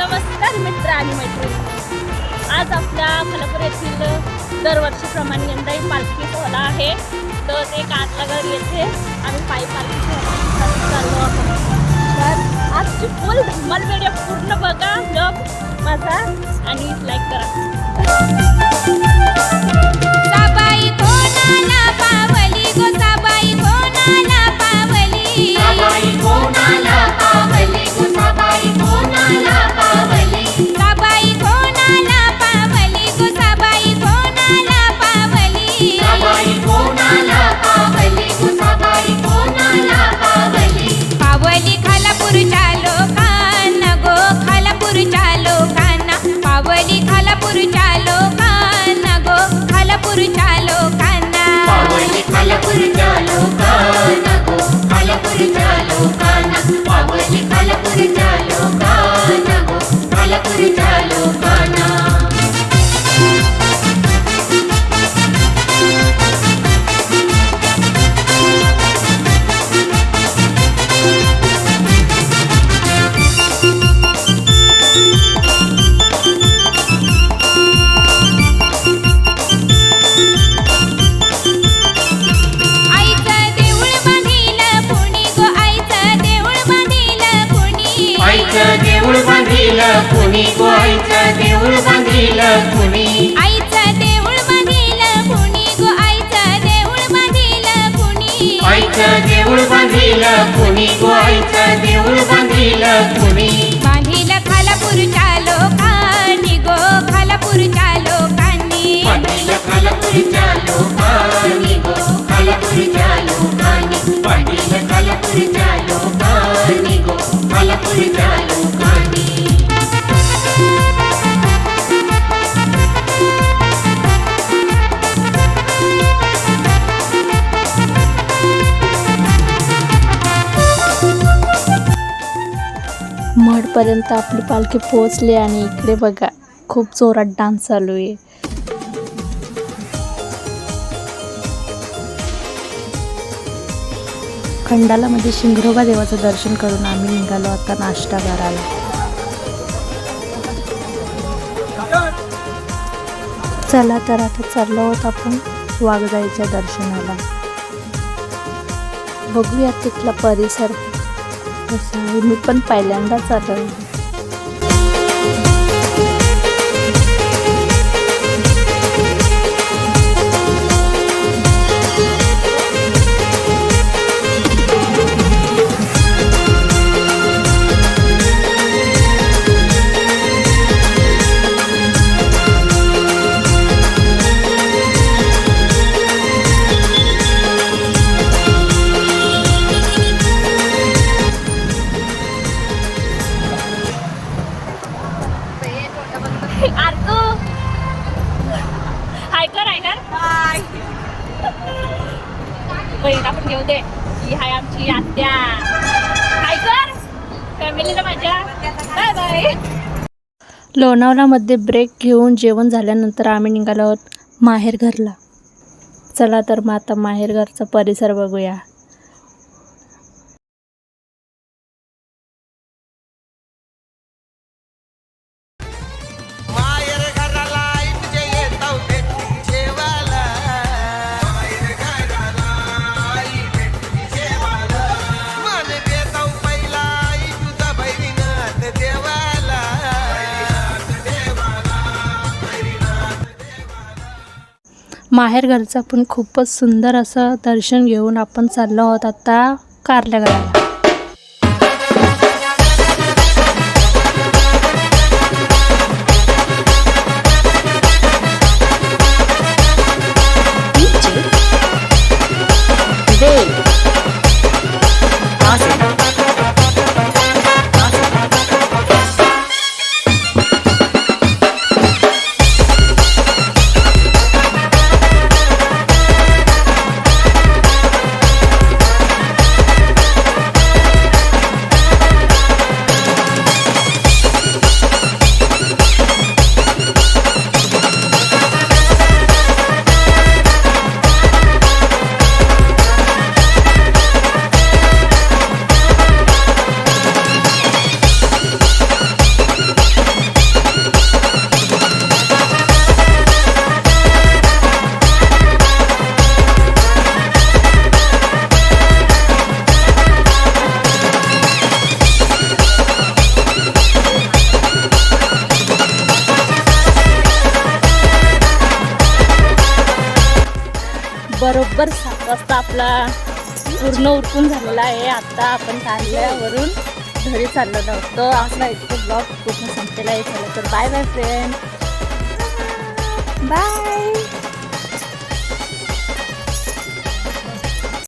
नमस्कार मित्र आणि मैत्रिणी. आज आपल्या खालापूर येथील दरवर्षीप्रमाणे यंदाही पालखी सोहळा आहे. तर एक आतलागर येथे आम्ही पायी पालखी सोहळ्यासाठी चाललो आहोत. तर आजची फुल धम्मल व्हिडिओ पूर्ण बघा, ब्लॉग माझा आणि लाईक करा. साबाई कोणाला पावली गो, साबाई कोणाला पावली, साबाई कोणाला पावली गो, साबाई कोणाला पावली, साबाई कोणाला पावली गो, साबाई कोणाला पावली, साबाई कोणाला पावली गो, साबाई कोणाला पावली. पावली खालापूरच्या लोकांना गो, खालापूरच्या लोकांना, पावली खालापूरच्या लोकांना गो, खालापूरच्या लोकांना, पावली खालापूरच्या लोकांना गो, खालापूरच्या लोकांना, पावली खालापूरच्या लोकांना गो, खालापूरच्या लोकांना. आईचं देऊळ बांधिलं कुणी गो, आईचं देऊळ बांधिलं कुणी, आईचं देऊळ बांधिलं कुणी गो, आईचं देऊळ बांधिलं कुणी, आईचं देऊळ बांधिलं कुणी गो, आईचं देऊळ बांधिलं कुणी, आईचं देऊळ बांधिलं कुणी गो, आईचं देऊळ बांधिलं कुणी. बांधिलं खालापूरच्या लोकांनी गो, खालापूरच्या लोकांनी, बांधिलं खालापूरच्या लोकांनी गो, खालापूरच्या लोकांनी, बांधिलं खालापूरच्या लोकांनी गो, खालापूरच्या लोकांनी. मठपर्यंत आपली पालखी पोहोचली आणि इकडे बघा खूप जोरात डान्स चालू आहे. खंडालामध्ये शिंगरोबा देवाचं दर्शन करून आम्ही निघालो आता नाश्ता करायला. चला तर आता चाललो आहोत आपण वाघजाईच्या दर्शनाला. बघूया तिथला परिसर कसा आहे. मी पण पहिल्यांदाच आलोय. आरतू हाय कर हाय बहीण आपण घेऊ दे. ही हाय आमची आत्या. हाय कर फॅमिलीला माझ्या. Bye bye. लोणावळ्यामध्ये ब्रेक घेऊन जेवण झाल्यानंतर आम्ही निघालो आहोत माहेर घरला. चला तर मग आता माहेर घरचा परिसर बघूया. माहेर घरचं पण खूपच सुंदर असं दर्शन घेऊन आपण चाललो आहोत आता कारल्या घराला. बरोबर 7 वाजता आपला पूर्ण उरकून झालेला आहे. आता आपण तारल्यावरून घरी चाललो नव्हतं. आपला इतकं ब्लॉग पूर्ण संपलेला आहे. चला तर बाय बाय फ्रेंड, बाय.